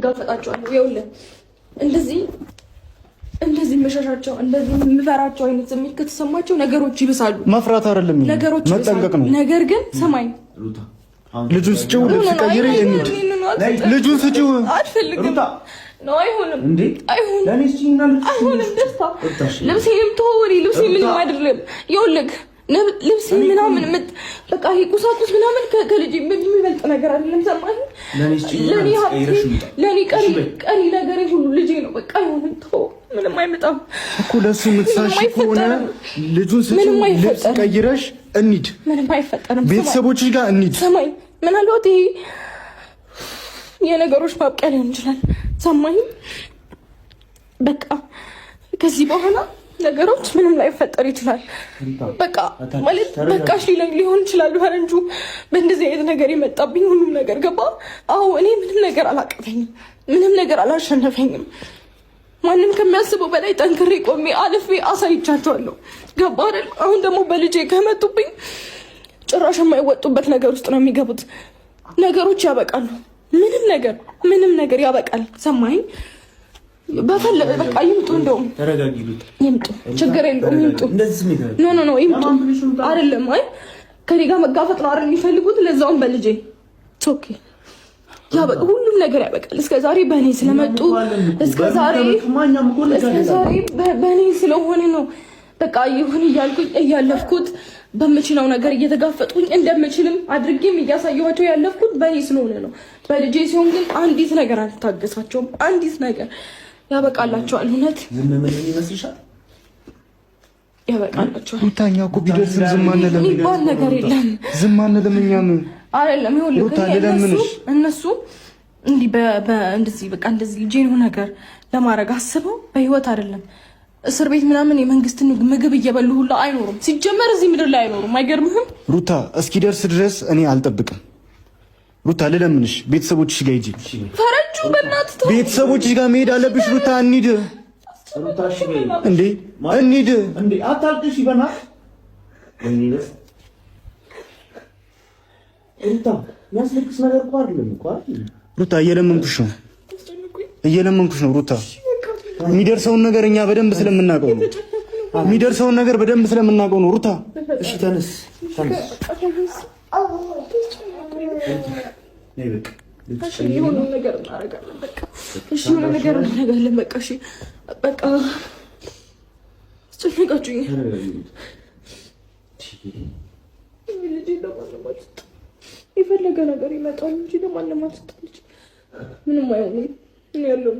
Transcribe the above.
እጋፈጣቸዋለሁ። ይኸውልህ እንደዚህ መሸሻቸው እንደዚህ የምፈራቸው አይነት ስሜት ከተሰማቸው ነገሮች ይብሳሉ። መፍራት አይደለም ነገሮች መጠንቀቅ ነው። ነገር ግን ሰማኝ፣ ልጁን ስጪው፣ ልብስ ቀይሬ እንሂድ። ልጁን ስጪው። አልፈልግም ነው አይሆንም፣ አይሆንም። ደስታ ልብሴንም ተወው፣ ልብሴ ምንም አይደለም። ይኸውልህ ልብስ ምናምን በቃ ይሄ ቁሳቁስ ምናምን ከልጅ የሚበልጥ ነገር አይደለም። ሰማኝ፣ ለኔ ቀሪ ነገር ሁሉ ልጄ ነው። በቃ አይሆንም፣ ተወው፣ ምንም አይመጣም እኮ ለሱ የምትሳሽ ከሆነ ልጁን ስጪው፣ ልብስ ቀይረሽ እንሂድ። ምንም አይፈጠርም። ቤተሰቦችሽ ጋር እንሂድ። ሰማኝ፣ ምናልባት ይሄ የነገሮች ማብቂያ ሊሆን ይችላል። ሰማኝ፣ በቃ ከዚህ በኋላ ነገሮች ምንም ላይፈጠር ይችላል። በቃ ማለት በቃሽ ሊሆን ይችላል። ፈረንጁ በእንደዚህ አይነት ነገር የመጣብኝ ሁሉም ነገር ገባ። አዎ እኔ ምንም ነገር አላቀፈኝም፣ ምንም ነገር አላሸነፈኝም። ማንም ከሚያስበው በላይ ጠንክሬ ቆሜ አልፌ አሳይቻቸዋለሁ። ገባ አይደል? አሁን ደግሞ በልጄ ከመጡብኝ ጭራሽ የማይወጡበት ነገር ውስጥ ነው የሚገቡት። ነገሮች ያበቃሉ። ምንም ነገር ያበቃል። ሰማኝ፣ በቃ ይምጡ፣ እንደውም ይምጡ፣ ችግር የለውም ይምጡ። ኖ ይምጡ። አይደለም አይ ከኔ ጋር መጋፈጥ ነው አይደል የሚፈልጉት? ለዛውም በልጄ ኦኬ፣ ሁሉም ነገር ያበቃል። እስከዛሬ በእኔ ስለመጡ እስከዛሬ በእኔ ስለሆነ ነው በቃ ይሁን እያልኩኝ እያለፍኩት በምችለው ነገር እየተጋፈጥኩኝ እንደምችልም አድርጌም እያሳየኋቸው ያለፍኩት በእኔ ስለሆነ ነው። በልጄ ሲሆን ግን አንዲት ነገር አልታገሳቸውም። አንዲት ነገር ያበቃላቸዋል። እውነት ዝም ምን ይመስልሻል? ያበቃላቸዋል። ሩታኛ እኮ ቢደርስም ዝም አንልም የሚባል ነገር የለም። ዝም አንልም እኛም አይደለም። ይኸውልህ እነሱ እንዲህ እንደዚህ በቃ እንደዚህ ልጄን የሆነ ነገር ለማድረግ አስበው በህይወት አይደለም እስር ቤት ምናምን የመንግስትን ምግብ እየበሉ ሁሉ አይኖሩም። ሲጀመር እዚህ ምድር ላይ አይኖሩም። አይገርምህም? ሩታ እስኪደርስ ድረስ እኔ አልጠብቅም። ሩታ ልለምንሽ፣ ቤተሰቦችሽ ጋር ሂጂ። ፈረንጁ በእናትህ ቤተሰቦችሽ ጋር መሄድ አለብሽ። ሩታ እንሂድ። ሩታ እሺ በይ እንሂድ። አታልቅሽ በእናትህ እንሂድ። ሩታ የሚያስለቅስ ነገር እኮ አይደለም እኮ አይደል? ሩታ እየለመንኩሽ ነው ሩታ የሚደርሰውን ነገር እኛ በደንብ ስለምናውቀው ነው። የሚደርሰውን ነገር በደንብ ስለምናውቀው ነው። ሩታ እሺ ተነስ። እሺ የሆነ ነገር እናደርጋለን። በቃ እሺ የሆነ ነገር እናደርጋለን። በቃ እሺ በቃ አስጨነቃችሁኝ። የፈለገ ነገር ይመጣል እንጂ ለማንም አትጥልች። ምንም አይሆንም። እኔ ያለው